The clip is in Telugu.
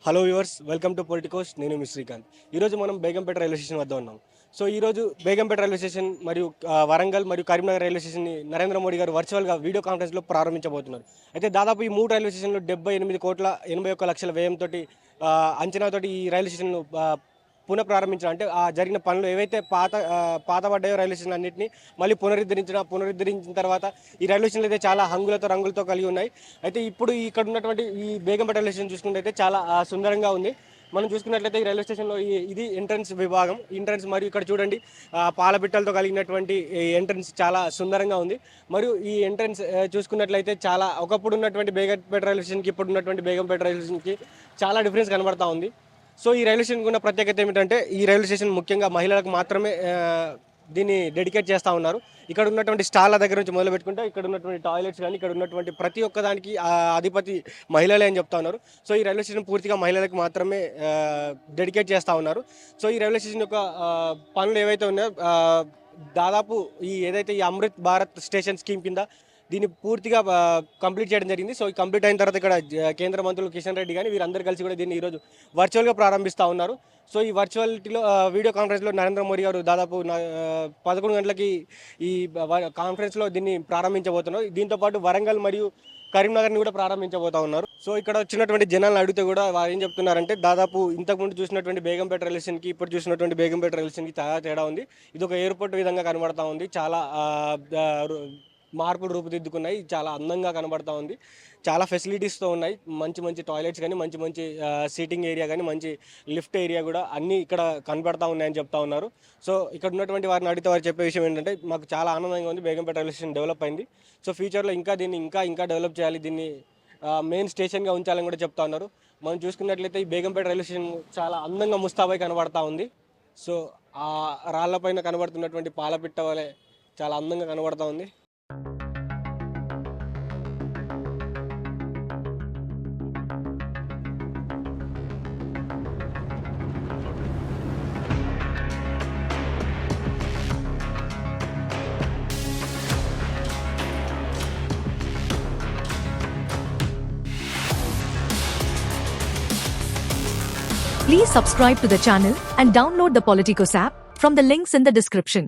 Hello viewers, welcome to Politicos. నేను మీ శ్రీకాంత్. ఈరోజు మనం బేగంపేట రైల్వే స్టేషన్ వద్ద ఉన్నాం. సో ఈరోజు బేగంపేట రైల్వే స్టేషన్ మరియు వరంగల్ మరియు కరీంనగర్ రైల్వే స్టేషన్ని నరేంద్ర మోడీ గారు వర్చువల్గా వీడియో కాన్ఫరెన్స్లో ప్రారంభించబోతున్నారు. అయితే దాదాపు ఈ మూడు రైల్వే స్టేషన్లు 78,81,00,000 వ్యయంతో అంచనాతోటి ఈ రైల్వే స్టేషన్ పునఃప్రారంభించడం, అంటే జరిగిన పనులు ఏవైతే పాతబడ్డాయో రైల్వే స్టేషన్ అన్నింటినీ మళ్ళీ పునరుద్ధరించిన తర్వాత ఈ రైల్వే స్టేషన్లు అయితే చాలా హంగులతో రంగులతో కలిగి ఉన్నాయి. అయితే ఇప్పుడు ఇక్కడ ఉన్నటువంటి ఈ బేగంపేట రైల్వే స్టేషన్ చూసుకుంటే చాలా సుందరంగా ఉంది. మనం చూసుకున్నట్లయితే ఈ రైల్వే స్టేషన్లో ఇది ఎంట్రన్స్ విభాగం. ఎంట్రన్స్ మరియు ఇక్కడ చూడండి పాలపిట్టలతో కలిగినటువంటి ఎంట్రన్స్ చాలా సుందరంగా ఉంది. మరియు ఈ ఎంట్రన్స్ చూసుకున్నట్లయితే చాలా ఒకప్పుడు ఉన్నటువంటి బేగంపేట రైల్వే స్టేషన్కి ఇప్పుడు ఉన్నటువంటి బేగంపేట రైల్వే స్టేషన్కి చాలా డిఫరెన్స్ కనబడతా ఉంది. సో ఈ రైల్వే స్టేషన్కి ఉన్న ప్రత్యేకత ఏమిటంటే ఈ రైల్వే స్టేషన్ ముఖ్యంగా మహిళలకు మాత్రమే దీన్ని డెడికేట్ చేస్తూ ఉన్నారు. ఇక్కడ ఉన్నటువంటి స్టాల్ల దగ్గర నుంచి మొదలు పెట్టుకుంటే ఇక్కడ ఉన్నటువంటి టాయిలెట్స్ కానీ ఇక్కడ ఉన్నటువంటి ప్రతి ఒక్కదానికి అధిపతి మహిళలే అని చెప్తా ఉన్నారు. సో ఈ రైల్వే స్టేషన్ పూర్తిగా మహిళలకు మాత్రమే డెడికేట్ చేస్తూ ఉన్నారు. సో ఈ రైల్వే స్టేషన్ యొక్క పనులు ఏవైతే ఉన్నాయో దాదాపు ఏదైతే ఈ అమృత్ భారత్ స్టేషన్ స్కీమ్ కింద దీన్ని పూర్తిగా కంప్లీట్ చేయడం జరిగింది. సో ఈ కంప్లీట్ అయిన తర్వాత ఇక్కడ కేంద్ర మంత్రులు కిషన్ రెడ్డి కానీ వీరందరూ కలిసి కూడా దీన్ని ఈరోజు వర్చువల్గా ప్రారంభిస్తూ ఉన్నారు. సో ఈ వర్చువాలిటీలో వీడియో కాన్ఫరెన్స్లో నరేంద్ర మోడీ గారు దాదాపు 11 గంటలకి ఈ కాన్ఫరెన్స్లో దీన్ని ప్రారంభించబోతున్నారు. దీంతోపాటు వరంగల్ మరియు కరీంనగర్ని కూడా ప్రారంభించబోతా ఉన్నారు. సో ఇక్కడ వచ్చినటువంటి జనాలను అడిగితే కూడా వారు ఏం చెప్తున్నారంటే దాదాపు ఇంతకుముందు చూసినటువంటి బేగంపేట రైల్వే స్టేషన్కి ఇప్పుడు చూసినటువంటి బేగంపేట రైల్వే స్టేషన్కి చాలా తేడా ఉంది. ఇది ఒక ఎయిర్పోర్ట్ విధంగా కనబడతా ఉంది. చాలా మార్పులు రూపుదిద్దుకున్నాయి. చాలా అందంగా కనబడతా ఉంది. చాలా ఫెసిలిటీస్తో ఉన్నాయి. మంచి మంచి టాయిలెట్స్ కానీ మంచి సీటింగ్ ఏరియా కానీ మంచి లిఫ్ట్ ఏరియా కూడా అన్నీ ఇక్కడ కనబడతా ఉన్నాయని చెప్తా ఉన్నారు. సో ఇక్కడ ఉన్నటువంటి వారిని అడిగితే వారు చెప్పే విషయం ఏంటంటే మాకు చాలా ఆనందంగా ఉంది, బేగంపేట రైల్వే స్టేషన్ డెవలప్ అయింది. సో ఫ్యూచర్లో దీన్ని ఇంకా డెవలప్ చేయాలి, దీన్ని మెయిన్ స్టేషన్గా ఉంచాలని కూడా చెప్తా ఉన్నారు. మనం చూసుకున్నట్లయితే ఈ బేగంపేట రైల్వే స్టేషన్ చాలా అందంగా ముస్తాబై కనబడతా ఉంది. సో ఆ రాళ్లపైన కనబడుతున్నటువంటి పాలపిట్ట వలె చాలా అందంగా కనబడతా ఉంది. Please subscribe to the channel and download the Politicos app from the links in the description.